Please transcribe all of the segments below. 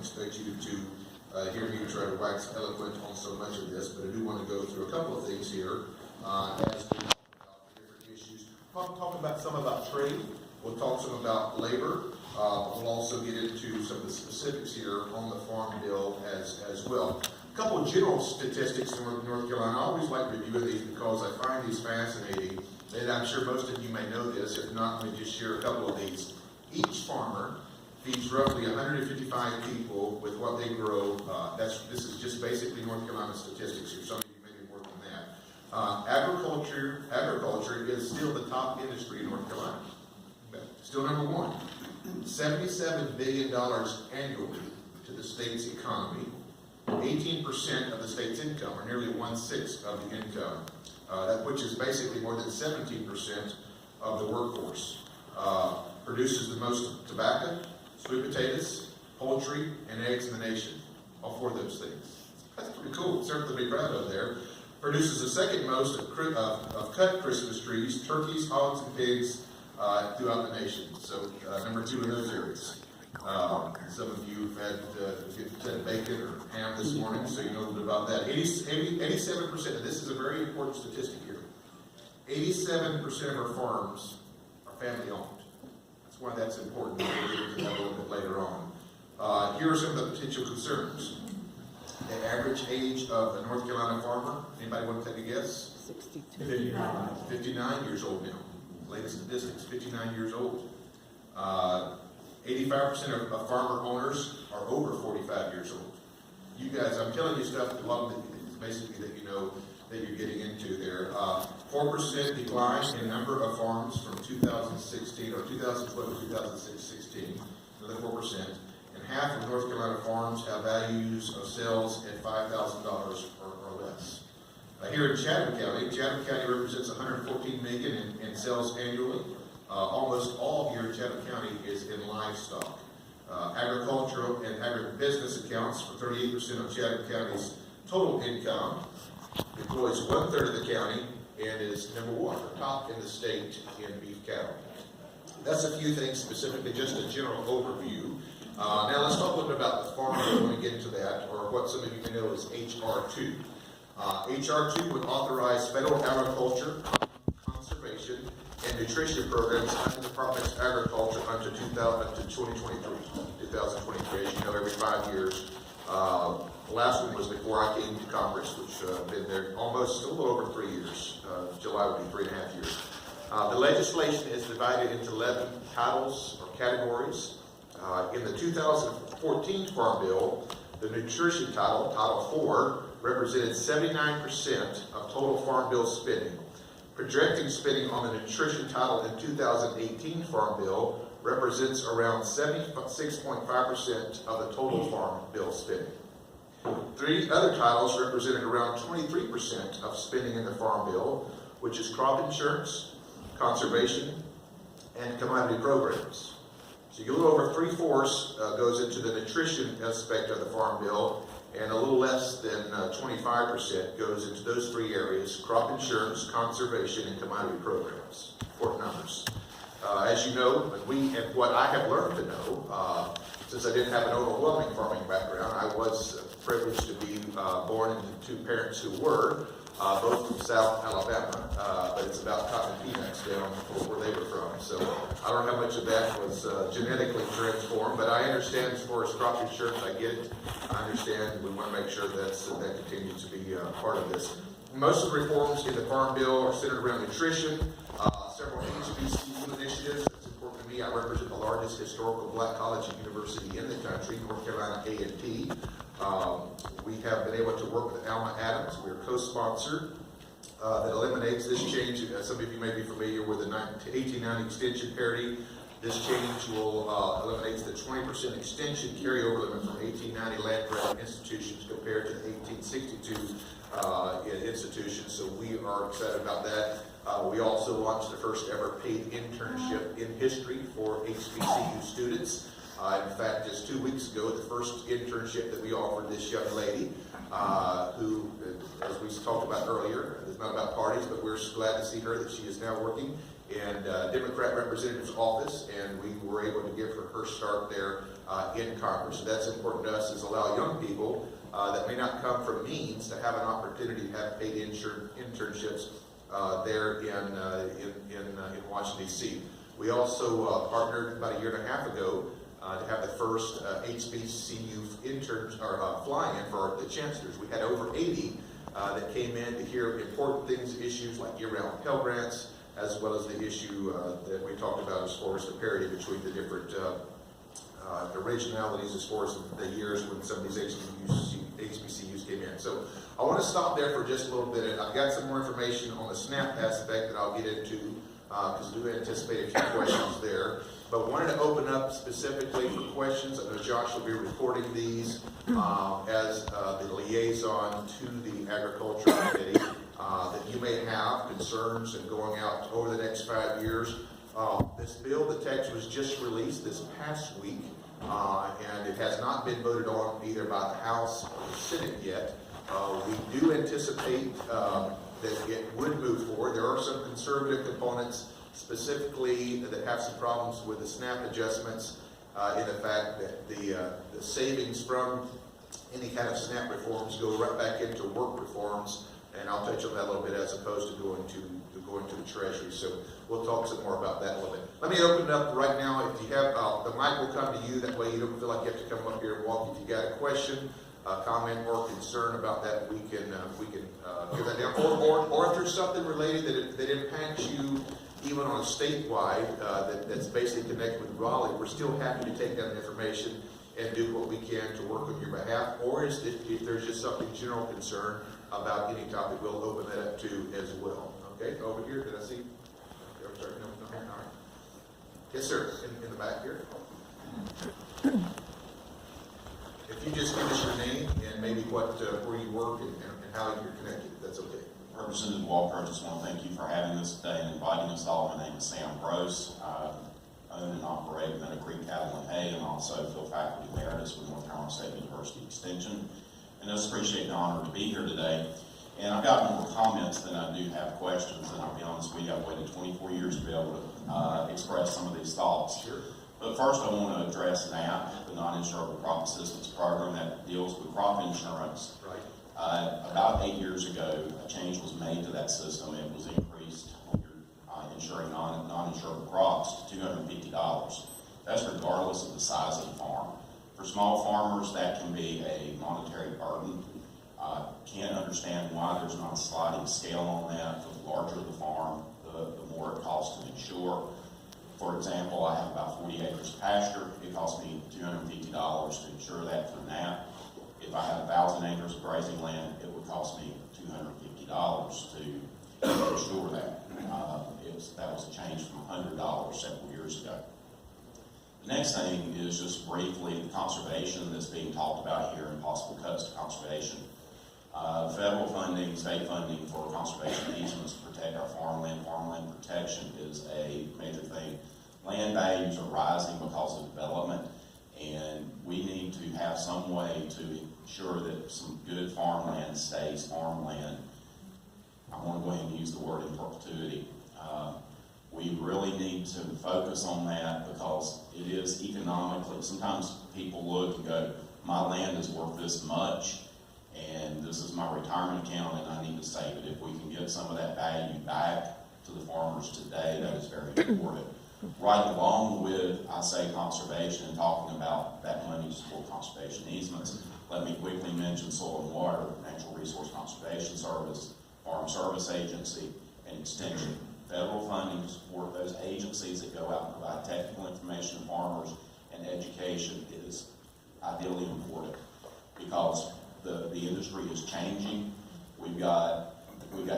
expect you to hear me try to wax eloquent on so much of this, but I do want to go through a couple of things here as we talk about the different issues. We'll talk about some about trade. We'll talk some about labor. We'll also get into some of the specifics here on the Farm Bill as well. A couple of general statistics in North Carolina. I always like reviewing these because I find these fascinating, and I'm sure most of you may know this. If not, let me just share a couple of these. Each farmer feeds roughly 155 people with what they grow. This is just basically North Carolina statistics here. Some of you may be more than that. Agriculture is still the top industry in North Carolina. Still number one. $77 billion annually to the state's economy. 18% of the state's income, or nearly 1/6 of the income, which is basically more than 17% of the workforce. Produces the most tobacco, sweet potatoes, poultry, and eggs in the nation. All four of those things. That's pretty cool. Certainly to be proud of there. Produces the second most of cut Christmas trees, turkeys, hogs, and pigs throughout the nation. So number two in those areas. Some of you have had bacon or ham this morning, so you know a little bit about that. 87%, and this is a very important statistic here. 87% of our farms are family owned. That's why that's important. We'll get into that a little bit later on. Here are some of the potential concerns. The average age of a North Carolina farmer, anybody want to take a guess? 62. 59 years old now. Latest statistics, 59 years old. 85% of farmer owners are over 45 years old. You guys, I'm telling you stuff, a lot of it is basically that you know that you're getting into there. 4% decline in number of farms from 2016 or 2012 to 2016, another 4%. And half of North Carolina farms have values of sales at $5,000 or less. Here in Chatham County represents $114 million in sales annually. Almost all here in Chatham County is in livestock. Agricultural and agribusiness accounts for 38% of Chatham County's total income, employs 1/3 of the county, and is number one, the top in the state in beef cattle. That's a few things specifically, just a general overview. Now let's talk a little bit about the farm bill when we get into that, or what some of you may know as H.R. 2. H.R. 2 would authorize federal agriculture, conservation, and nutrition programs under the Department of Agriculture until 2023. As you know, every 5 years. The last one was before I came to Congress, which I've been there almost a little over 3 years. July would be 3.5 years. The legislation is divided into 11 titles or categories. In the 2014 Farm Bill, the nutrition title, Title 4, represented 79% of total Farm Bill spending. Projecting spending on the nutrition title in 2018 Farm Bill represents around 76.5% of the total Farm Bill spending. 3 other titles represented around 23% of spending in the Farm Bill, which is crop insurance, conservation, and commodity programs. So a little over 3/4 goes into the nutrition aspect of the Farm Bill, and a little less than 25% goes into those 3 areas: crop insurance, conservation, and commodity programs. Important numbers. As you know, and what I have learned to know, since I didn't have an overwhelming farming background, I was privileged to be born into 2 parents who were, both from South Alabama, but it's about cotton and peanuts down where they were from. So I don't know how much of that was genetically transformed, but I understand as far as crop insurance, I get it. I understand we want to make sure that continues to be part of this. Most of the reforms in the Farm Bill are centered around nutrition, several HBCU initiatives. It's important to me. I represent the largest historical black college and university in the country, North Carolina A&T. We have been able to work with Alma Adams. We're co-sponsored that eliminates this change. Some of you may be familiar with the 1890 extension parity. This change will eliminate the 20% extension carryover limit from 1890 land grant institutions compared to the 1862 institutions. So we are excited about that. We also launched the first ever paid internship in history for HBCU students. In fact, just 2 weeks ago, the first internship that we offered this young lady, who, as we talked about earlier, it's not about parties, but we're glad to see her that she is now working in Democrat representative's office, and we were able to give her her start there in Congress. So that's important to us, is allow young people that may not come from means to have an opportunity to have paid internships there in Washington, D.C. We also partnered about a year and a half ago to have the first HBCU interns or fly-in for the chancellors. We had over 80 that came in to hear important things, issues like year-round Pell Grants, as well as the issue that we talked about as far as the parity between the different originalities as far as the years when some of these HBCUs came in. So I want to stop there for just a little bit. I've got some more information on the SNAP aspect that I'll get into because I do anticipate a few questions there. But wanted to open up specifically for questions. I know Josh will be recording these as the liaison to the Agriculture Committee that you may have concerns in going out over the next 5 years. This bill, the text was just released this past week, and it has not been voted on either by the House or the Senate yet. We do anticipate that it would move forward. There are some conservative components specifically that have some problems with the SNAP adjustments in the fact that the savings from any kind of SNAP reforms go right back into work reforms, and I'll touch on that a little bit as opposed to going to the Treasury. So we'll talk some more about that a little bit. Let me open it up right now. If you have, the mic will come to you. That way you don't feel like you have to come up here and walk. If you got a question, comment, or concern about that, we can give that down. Or if there's something related that impacts you even on a statewide that's basically connected with Raleigh, we're still happy to take that information and do what we can to work on your behalf. Or if there's just something general concern about any topic, we'll open that up to as well. Okay, over here, did I see? Okay, sorry, no, all right. Yes, sir, in the back here. If you just give us your name and maybe where you work and how you're connected, that's okay. Representative Walker, I just want to thank you for having us today and inviting us all. My name is Sam Gross. I own and operate Meadow Creek Cattle and Hay, and also fill faculty emeritus with North Carolina State University Extension. And I just appreciate the honor to be here today. And I've got more comments than I do have questions, and I'll be honest with you, I've waited 24 years to be able to express some of these thoughts. Sure. But first I want to address NAP, the Non-Insurable Crop Assistance Program that deals with crop insurance. Right. About 8 years ago, a change was made to that system. It was increased when you're insuring non-insurable crops to $250. That's regardless of the size of the farm. For small farmers, that can be a monetary burden. Can't understand why there's not a sliding scale on that. For the larger the farm, the more it costs to insure. For example, I have about 40 acres of pasture. It costs me $250 to insure that through NAP. If I had 1,000 acres of grazing land, it would cost me $250 to insure that. That was a change from $100 several years ago. The next thing is just briefly the conservation that's being talked about here and possible cuts to conservation. Federal funding, state funding for conservation easements to protect our farmland. Farmland protection is a major thing. Land values are rising because of development, and we need to have some way to ensure that some good farmland stays farmland. I want to go ahead and use the word in perpetuity. We really need to focus on that because it is economically, sometimes people look and go, my land is worth this much, and this is my retirement account and I need to save it. If we can get some of that value back to the farmers today, that is very important. Right along with, I say, conservation and talking about that money to support conservation easements, let me quickly mention Soil and Water, Natural Resource Conservation Service, Farm Service Agency, and Extension. Federal funding to support those agencies that go out and provide technical information to farmers and education is ideally important because the industry is changing. We've got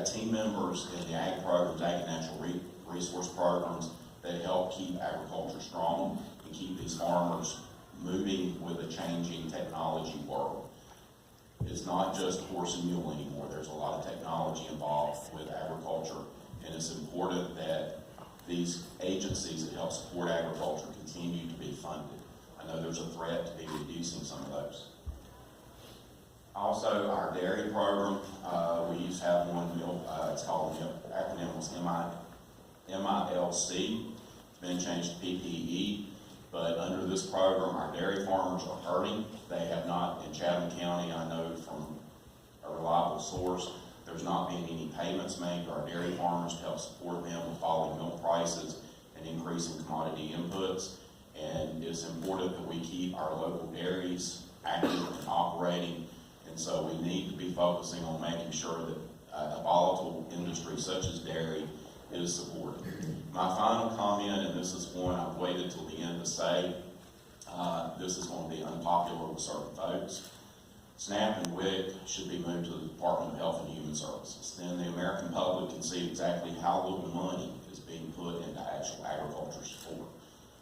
team members in the ag programs, ag and natural resource programs that help keep agriculture strong and keep these farmers moving with a changing technology world. It's not just horse and mule anymore. There's a lot of technology involved with agriculture, and it's important that these agencies that help support agriculture continue to be funded. I know there's a threat to be reducing some of those. Also, our dairy program, we used to have one milk, it's called, the acronym was MILC. It's been changed to PPE. But under this program, our dairy farmers are hurting. They have not, in Chatham County, I know from a reliable source, there's not been any payments made to our dairy farmers to help support them with falling milk prices and increasing commodity inputs. And it's important that we keep our local dairies active and operating. And so we need to be focusing on making sure that a volatile industry such as dairy is supported. My final comment, and this is one I've waited till the end to say, this is going to be unpopular with certain folks. SNAP and WIC should be moved to the Department of Health and Human Services. Then the American public can see exactly how little money is being put into actual agriculture support.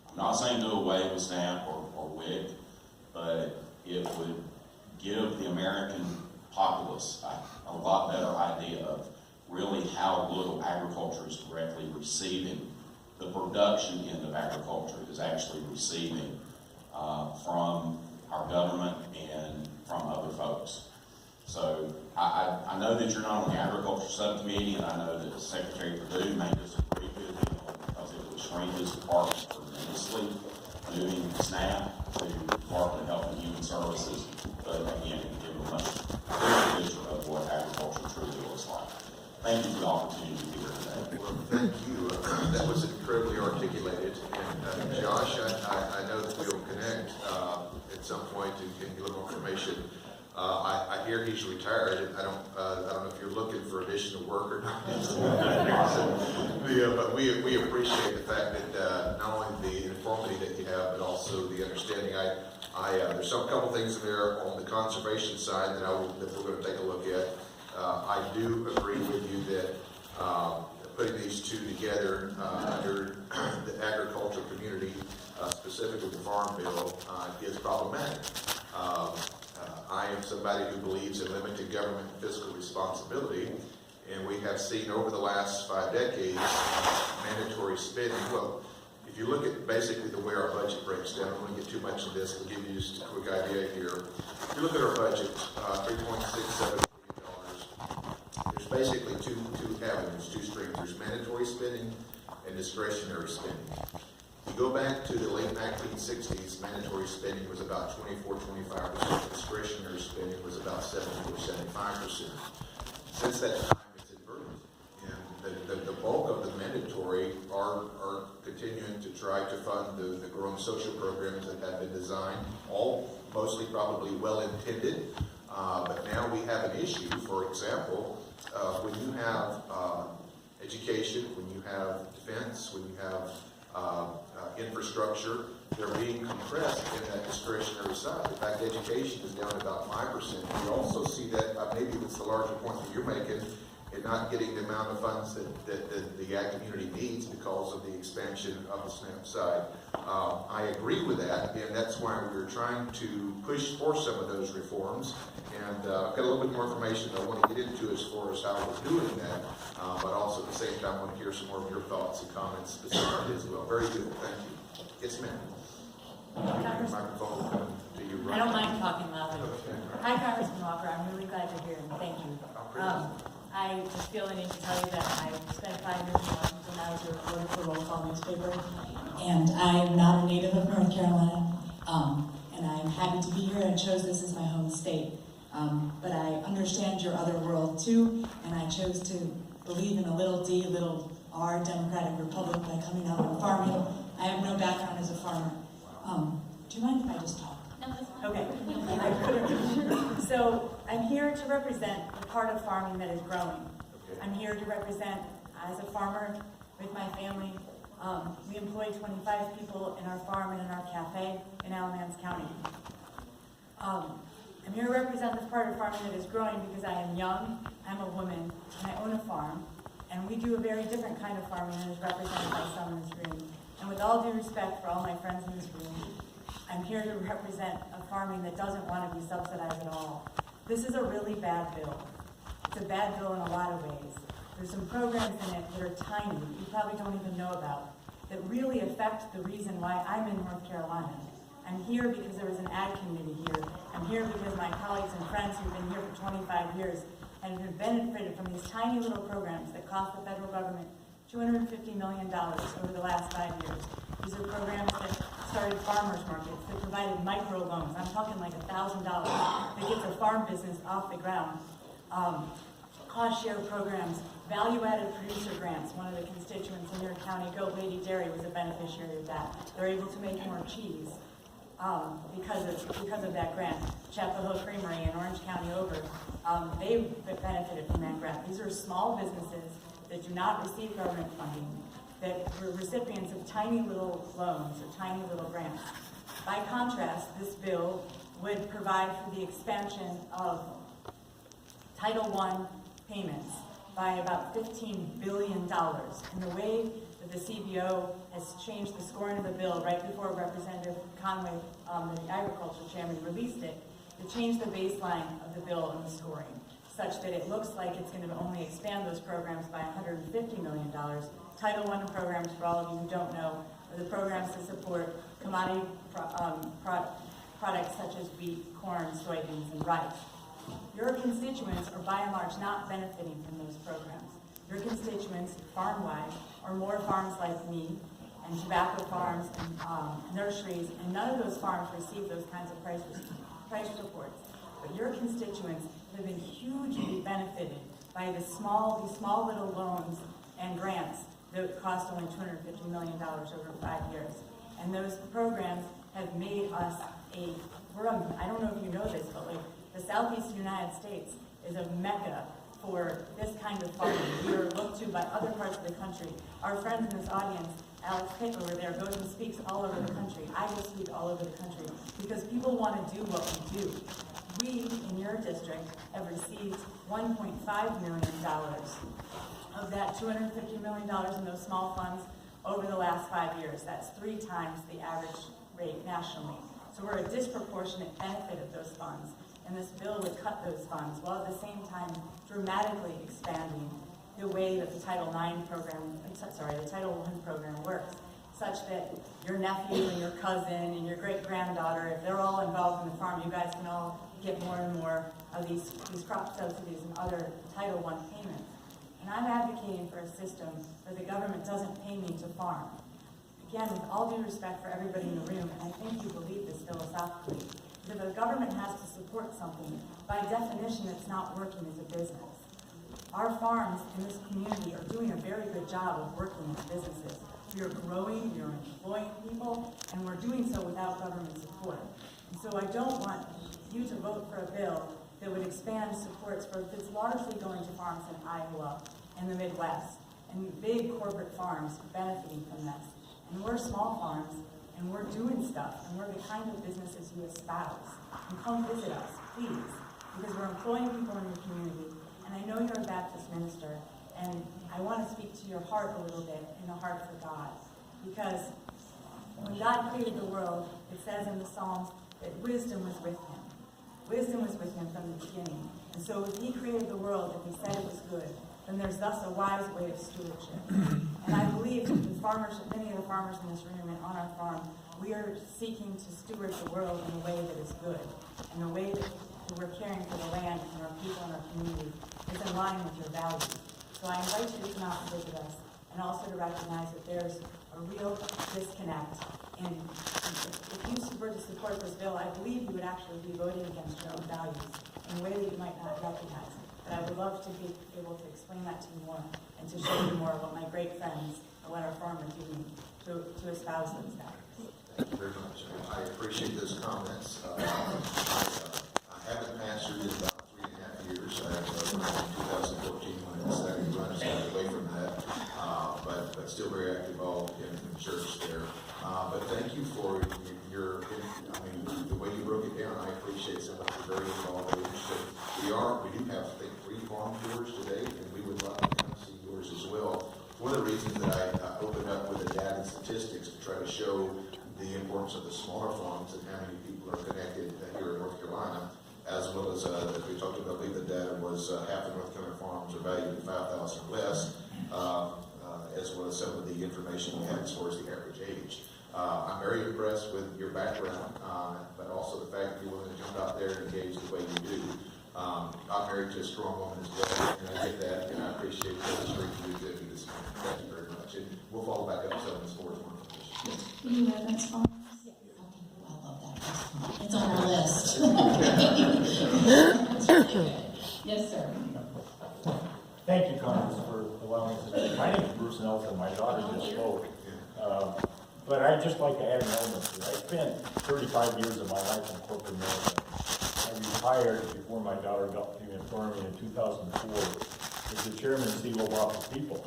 I'm not saying do away with SNAP or WIC, but it would give the American populace a lot better idea of really how little agriculture is directly receiving, the production end of agriculture is actually receiving from our government and from other folks. So I know that you're not on the agriculture subcommittee, and I know that Secretary Perdue may disagree with you because it would shrink his department tremendously, moving SNAP to the Department of Health and Human Services, but again, it would give a much clearer picture of what agriculture truly looks like. Thank you for the opportunity to be here today. Well, thank you. That was incredibly articulated. And Josh, I know that we'll connect at some point and get a little more information. I hear he's retired, and I don't know if you're looking for additional work or not. But we appreciate the fact that not only the informity that you have, but also the understanding. There's some couple things in there on the conservation side that we're going to take a look at. I do agree with you that putting these two together under the agricultural community, specifically the Farm Bill, is problematic. I am somebody who believes in limited government and fiscal responsibility, and we have seen over the last 5 decades mandatory spending. Well, if you look at basically the way our budget breaks down, I don't want to get too much of this, we'll give you just a quick idea here. If you look at our budget, $3.67 billion, there's basically two avenues, two streams. There's mandatory spending and discretionary spending. If you go back to the late 1960s, mandatory spending was about 24-25%. Discretionary spending was about 70-75%. Since that time, it's inverted. And the bulk of the mandatory are continuing to try to fund the growing social programs that have been designed, all mostly probably well-intended. But now we have an issue. For example, when you have education, when you have defense, when you have infrastructure, they're being compressed in that discretionary side. In fact, education is down about 5%. We also see that, maybe it's the larger point that you're making, in not getting the amount of funds that the ag community needs because of the expansion of the SNAP side. I agree with that, and that's why we're trying to push for some of those reforms. And I've got a little bit more information I want to get into as far as how we're doing that, but also at the same time I want to hear some more of your thoughts and comments specifically as well. Very good, thank you. Yes, ma'am. Microphone will come to you right. I don't mind talking loudly. Okay. Hi, Congressman Walker. I'm really glad you're here, and thank you. I just feel the need to tell you that I spent 5 years in Washington. I was a reporter for Roll Call newspaper, and I'm not a native of North Carolina, and I'm happy to be here and chose this as my home state. But I understand your other world too, and I chose to believe in a little d, little r Democratic Republic by coming out of farming. I have no background as a farmer. Do you mind if I just talk? No, that's fine. Okay. So I'm here to represent the part of farming that is growing. I'm here to represent, as a farmer with my family, we employ 25 people in our farm and in our cafe in Alamance County. I'm here to represent this part of farming that is growing because I am young, I'm a woman, and I own a farm. And we do a very different kind of farming than is represented by some in this room. And with all due respect for all my friends in this room, I'm here to represent a farming that doesn't want to be subsidized at all. This is a really bad bill. It's a bad bill in a lot of ways. There's some programs in it that are tiny, you probably don't even know about, that really affect the reason why I'm in North Carolina. I'm here because there was an ag community here. I'm here because my colleagues and friends who've been here for 25 years and have benefited from these tiny little programs that cost the federal government $250 million over the last 5 years. These are programs that started farmers markets, that provided microloans. I'm talking like $1,000 that gets a farm business off the ground. Cost share programs, value-added producer grants. One of the constituents in your county, Goat Lady Dairy, was a beneficiary of that. They're able to make more cheese because of that grant. Chapel Hill Creamery in Orange County over, they benefited from that grant. These are small businesses that do not receive government funding, that were recipients of tiny little loans or tiny little grants. By contrast, this bill would provide for the expansion of Title I payments by about $15 billion. And the way that the CBO has changed the scoring of the bill right before Representative Conway, the Agriculture Chairman, released it, to change the baseline of the bill and the scoring, such that it looks like it's going to only expand those programs by $150 million. Title I programs, for all of you who don't know, are the programs to support commodity products such as wheat, corn, soybeans, and rice. Your constituents are by and large not benefiting from those programs. Your constituents, farm-wide, are more farms like me, and tobacco farms, and nurseries, and none of those farms receive those kinds of price reports. But your constituents have been hugely benefited by these small little loans and grants that cost only $250 million over 5 years. And those programs have made us I don't know if you know this, but like the Southeast United States is a mecca for this kind of farming. We are looked to by other parts of the country. Our friends in this audience, Alex Pick over there, goes and speaks all over the country. I go speak all over the country because people want to do what we do. We, in your district, have received $1.5 million of that $250 million in those small funds over the last 5 years. That's 3 times the average rate nationally. So we're a disproportionate benefit of those funds. And this bill would cut those funds while at the same time dramatically expanding the way that the Title IX program, the Title I program works, such that your nephew and your cousin and your great-granddaughter, if they're all involved in the farm, you guys can all get more and more of these crop subsidies and other Title I payments. And I'm advocating for a system where the government doesn't pay me to farm. Again, with all due respect for everybody in the room, and I think you believe this philosophically, that if the government has to support something, by definition it's not working as a business. Our farms in this community are doing a very good job of working as businesses. We are growing, we are employing people, and we're doing so without government support. And so I don't want you to vote for a bill that would expand supports that's largely going to farms in Iowa and the Midwest, and big corporate farms benefiting from this. And we're small farms, and we're doing stuff, and we're the kind of businesses you espouse. And come visit us, please, because we're employing people in your community. And I know you're a Baptist minister, and I want to speak to your heart a little bit, and a heart for God. Because when God created the world, it says in the Psalms that wisdom was with him. Wisdom was with him from the beginning. And so if he created the world and he said it was good, then there's thus a wise way of stewardship. And I believe that the farmers, many of the farmers in this room and on our farm, we are seeking to steward the world in a way that is good, in a way that we're caring for the land and our people and our community is in line with your values. So I invite you to come out and visit us, and also to recognize that there's a real disconnect. And if you were to support this bill, I believe you would actually be voting against your own values in a way that you might not recognize. But I would love to be able to explain that to you more and to show you more what my great friends and what our farm are doing to espouse those values. Thank you very much. I appreciate those comments. I haven't pastored in about 3.5 years. I have in 2014 when I decided to run, started away from that, but still very active all in the church there. But thank you for the way you broke it down. I appreciate so much. You're very involved. We do have, I think, 3 farm tours today, and we would love to come see yours as well. One of the reasons that I opened up with the data and statistics to try to show the importance of the smaller farms and how many people are connected here in North Carolina, as well as we talked about, I believe the data was half of North Carolina farms are valued at $5,000 or less, as well as some of the information we have as far as the average age. I'm very impressed with your background, but also the fact that you're willing to jump out there and engage the way you do. I'm married to a strong woman as well, and I get that, and I appreciate the strength you do. this morning. Thank you very much. And we'll follow back up with some of Ms. Moore's more information. You know that's fine. Yes. I love that restaurant. It's on our list. That's really good. Yes, sir. Thank you, Congress, for allowing us to speak. My name is Bruce Nelson. My daughter just spoke. But I'd just like to add an element to it. I spent 35 years of my life in corporate America. I retired before my daughter got to inform me in 2004 as the chairman and CEO of Office People.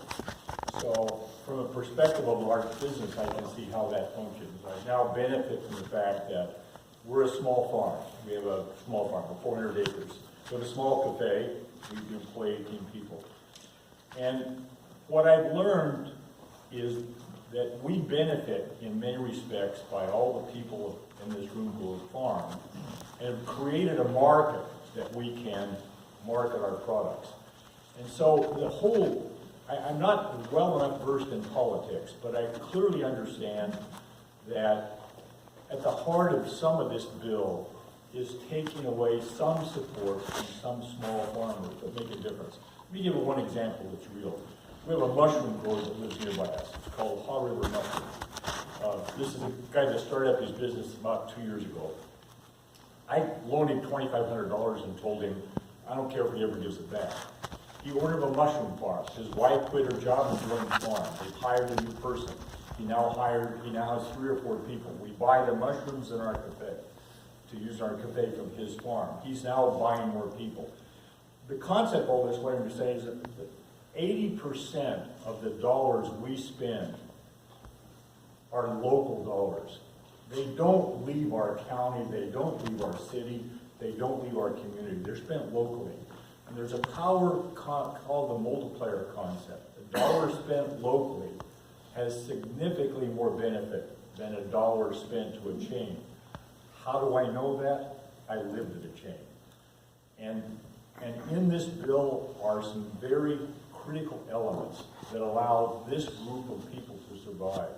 So from a perspective of large business, I can see how that functions. I now benefit from the fact that we're a small farm. We have a small farm of 400 acres. We have a small cafe. We employ 18 people. And what I've learned is that we benefit in many respects by all the people in this room who have farmed and have created a market that we can market our products. And so the whole, I'm not well enough versed in politics, but I clearly understand that at the heart of some of this bill is taking away some support from some small farmers that make a difference. Let me give you one example that's real. We have a mushroom grower that lives nearby us. It's called Haw River Mushroom. This is a guy that started up his business about 2 years ago. I loaned him $2,500 and told him, I don't care if he ever gives it back. He ordered a mushroom farm. His wife quit her job and joined the farm. They hired a new person. He now has 3 or 4 people. We buy the mushrooms in our cafe to use our cafe from his farm. He's now buying more people. The concept of all this, what I'm saying is that 80% of the dollars we spend are local dollars. They don't leave our county, they don't leave our city, they don't leave our community. They're spent locally. And there's a power called the multiplier concept. A dollar spent locally has significantly more benefit than a dollar spent to a chain. How do I know that? I lived at a chain. And in this bill are some very critical elements that allow this group of people to survive.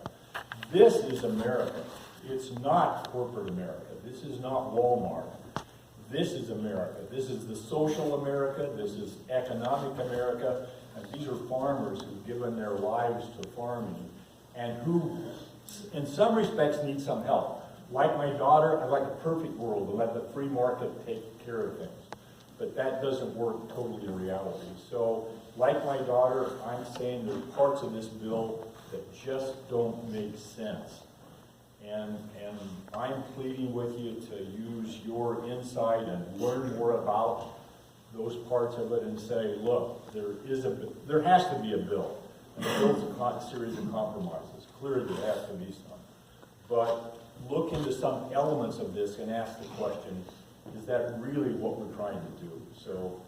This is America. It's not corporate America. This is not Walmart. This is America. This is the social America. This is economic America. And these are farmers who've given their lives to farming and who, in some respects, need some help. Like my daughter, I'd like a perfect world to let the free market take care of things. But that doesn't work totally in reality. So, like my daughter, I'm saying there's parts of this bill that just don't make sense. And I'm pleading with you to use your insight and learn more about those parts of it and say, look, there has to be a bill. And the bill's a series of compromises. Clearly there has to be some. But look into some elements of this and ask the question, is that really what we're trying to do? So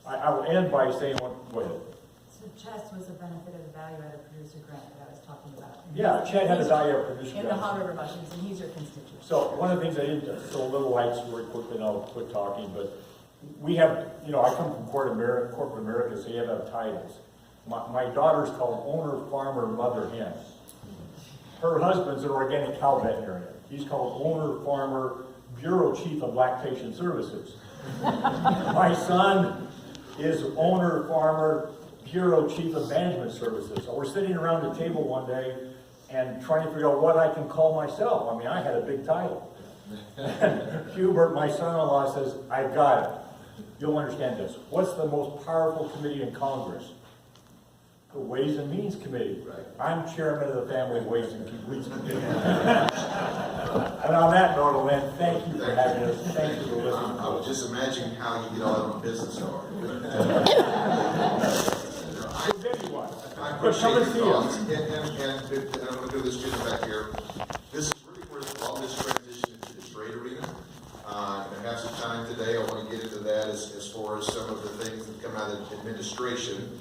I will end by saying, go ahead. So Chess was the benefit of the value-added producer grant that I was talking about. Yeah, Chet had a value-added producer In grant. the Haw River mushrooms, and he's your constituent. So one of the things I did, so little lights very quickly, and I'll quit talking, but we have, I come from corporate America, so you have titles. My daughter's called owner, farmer, mother hen. Her husband's an organic cow veterinarian. He's called owner, farmer, bureau chief of lactation services. My son is owner, farmer, bureau chief of management services. So we're sitting around the table one day and trying to figure out what I can call myself. I mean, I had a big title. And Hubert, my son-in-law, says, I got it. You'll understand this. What's the most powerful committee in Congress? The Ways and Means Committee. Right. I'm chairman of the Family Ways and Means Committee. And on that note, I'll end. Thank you for having us. Thank you for listening. I was just imagining how you get all that on business card. I appreciate your thoughts, and I'm going to do this gentleman back here. This is really where all this transition into the trade arena. I have some time today. I want to get into that as far as some of the things that come out of the administration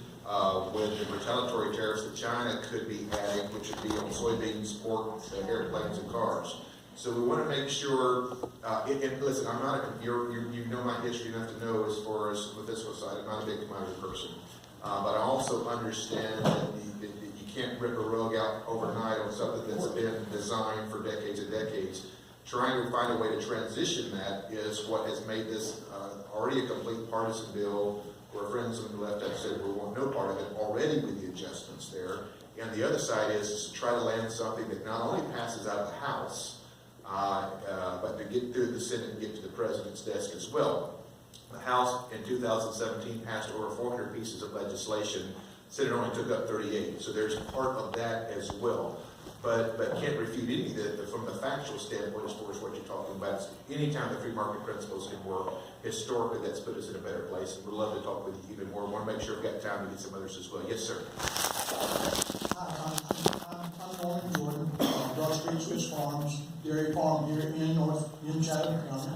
with the retaliatory tariffs that China could be adding, which would be on soybeans, pork, airplanes, and cars. So we want to make sure, and listen, I'm not you know my history enough to know as far as the fiscal side, I'm not a big commodity person. But I also understand that you can't rip a rug out overnight on something that's been designed for decades and decades. trying to find a way to transition that is what has made this already a complete partisan bill, where friends on the left have said we want no part of it already with the adjustments there. And the other side is to try to land something that not only passes out of the House, but to get through the Senate and get to the President's desk as well. The House in 2017 passed over 400 pieces of legislation. The Senate only took up 38, so there's part of that as well. But can't refute any of that from the factual standpoint as far as what you're talking about. Anytime the free market principles can work, historically that's put us in a better place, and we'd love to talk with you even more. I want to make sure we've got time to get some others as well. Yes, sir. I'm Norman Jordan, Dodge Creek Swiss Farms, dairy farm here in Chatham County.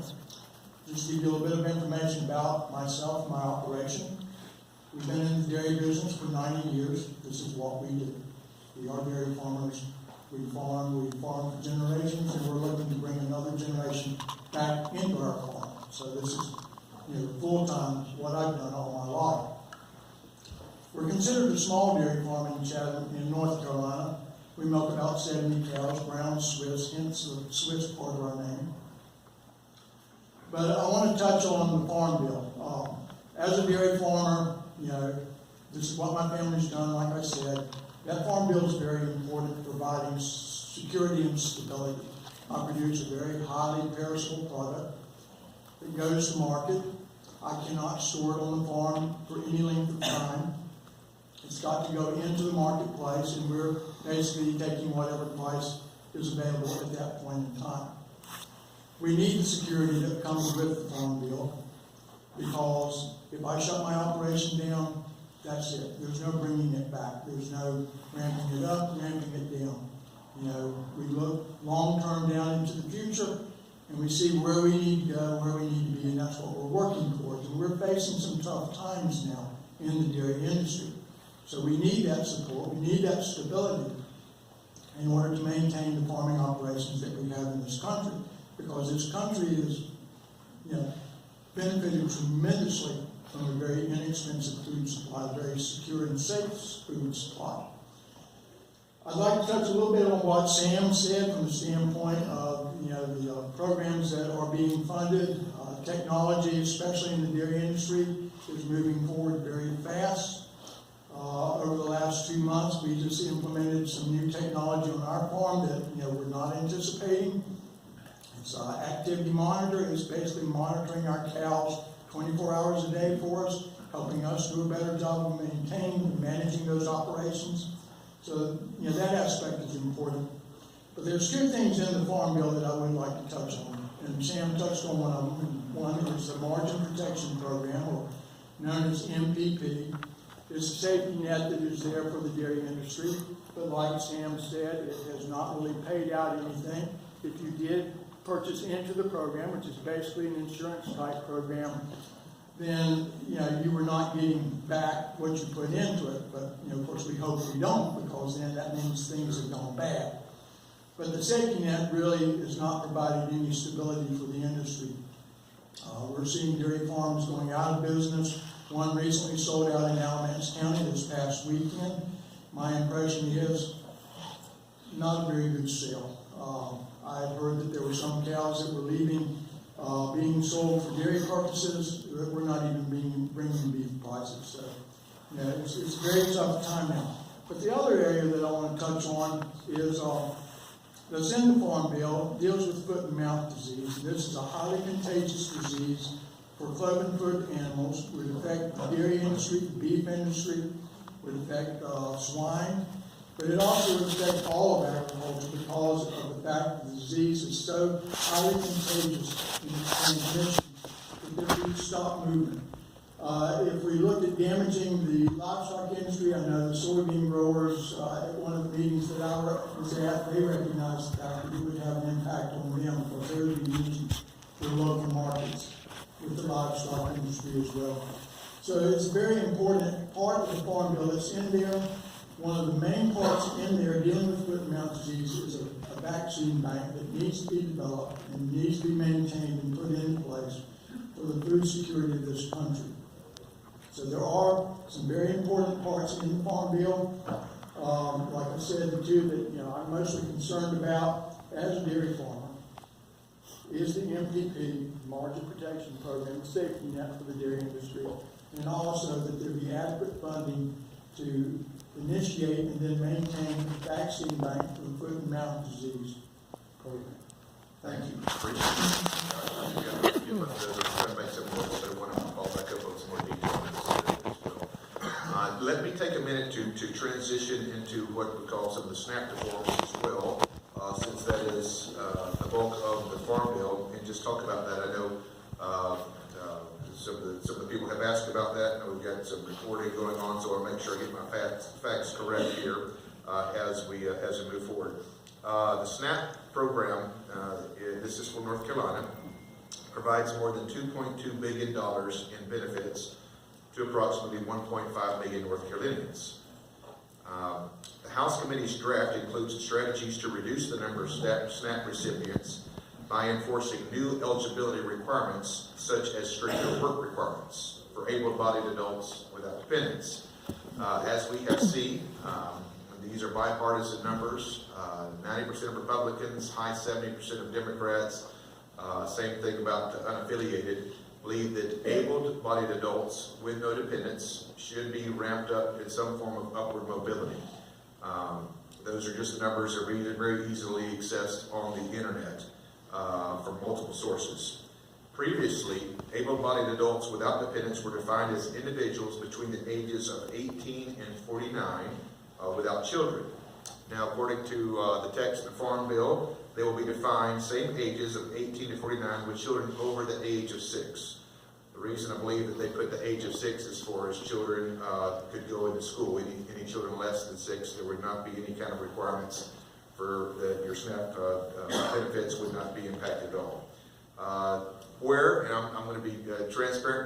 Just to give you a little bit of information about myself and my operation. We've been in the dairy business for 90 years. This is what we do. We are dairy farmers. We farm for generations, and we're looking to bring another generation back into our farm. So this is, full-time what I've done all my life. We're considered a small dairy farm in Chatham, in North Carolina. We milk about 70 cows, brown Swiss, hence the Swiss part of our name. But I want to touch on the farm bill. As a dairy farmer, this is what my family's done, like I said. That farm bill is very important for providing security and stability. I produce a very highly perishable product that goes to market. I cannot store it on the farm for any length of time. It's got to go into the marketplace, and we're basically taking whatever price is available at that point in time. We need the security that comes with the farm bill, because if I shut my operation down, that's it. There's no bringing it back. There's no ramping it up, ramping it down. We look long-term down into the future, and we see where we need to go, where we need to be, and that's what we're working towards. And we're facing some tough times now in the dairy industry. So we need that support, we need that stability in order to maintain the farming operations that we have in this country. Because this country is, benefited tremendously from a very inexpensive food supply, a very secure and safe food supply. I'd like to touch a little bit on what Sam said from the standpoint of the programs that are being funded. Technology, especially in the dairy industry, is moving forward very fast. Over the last 2 months, we just implemented some new technology on our farm that we're not anticipating. It's activity monitor. It's basically monitoring our cows 24 hours a day for us, helping us do a better job of maintaining and managing those operations. So, that aspect is important. But there's two things in the farm bill that I would like to touch on. And Sam touched on one of them. One is the Margin Protection Program, or known as MPP. It's a safety net that is there for the dairy industry. But like Sam said, it has not really paid out anything. If you did purchase into the program, which is basically an insurance type program, then you were not getting back what you put into it. But of course we hope we don't, because then that means things have gone bad. But the safety net really is not providing any stability for the industry. We're seeing dairy farms going out of business. One recently sold out in Alamance County this past weekend. My impression is not a very good sale. I've heard that there were some cows that were leaving, being sold for dairy purposes that were not even bringing beef prices. So, it's a very tough time now. But the other area that I want to touch on is that's in the Farm Bill, deals with foot and mouth disease. This is a highly contagious disease for cloven-footed animals. Would affect the dairy industry, the beef industry, would affect swine. But it also would affect all of agriculture because of the fact that the disease is so highly contagious in its transmission that if we stop moving. If we look at damaging the livestock industry, I know the soybean growers, at one of the meetings that I was at, they recognized the fact that it would have an impact on them because they would be using their local markets with the livestock industry as well. So it's a very important part of the Farm Bill that's in there. One of the main parts in there dealing with foot and mouth disease is a vaccine bank that needs to be developed and needs to be maintained and put into place for the food security of this country. So there are some very important parts in the Farm Bill. Like I said, the two that I'm mostly concerned about as a dairy farmer is the MPP, Margin Protection Program, a safety net for the dairy industry, and also that there be adequate funding to initiate and then maintain a vaccine bank for the foot and mouth disease program. Thank you. Appreciate it. I'm going to make some notes, but I want to call back up on some more detail on this as well. Let me take a minute to transition into what we call some of the SNAP reforms as well, since that is the bulk of the Farm Bill, and just talk about that. I know some of the people have asked about that, and we've got some reporting going on, so I'll make sure I get my facts correct here as we move forward. The SNAP program, this is for North Carolina, provides more than $2.2 billion in benefits to approximately 1.5 million North Carolinians. The House Committee's draft includes strategies to reduce the number of SNAP recipients by enforcing new eligibility requirements, such as stricter work requirements for able-bodied adults without dependents. As we have seen, these are bipartisan numbers, 90% of Republicans, high 70% of Democrats. Same thing about the unaffiliated, believe that able-bodied adults with no dependents should be ramped up in some form of upward mobility. Those are just numbers that are very easily accessed on the internet from multiple sources. Previously, able-bodied adults without dependents were defined as individuals between the ages of 18 and 49 without children. Now, according to the text of the Farm Bill, they will be defined same ages of 18 to 49 with children over the age of 6. The reason I believe that they put the age of 6 is for as children could go into school. Any children less than 6, there would not be any kind of requirements for your SNAP benefits would not be impacted at all. And I'm going to be transparent with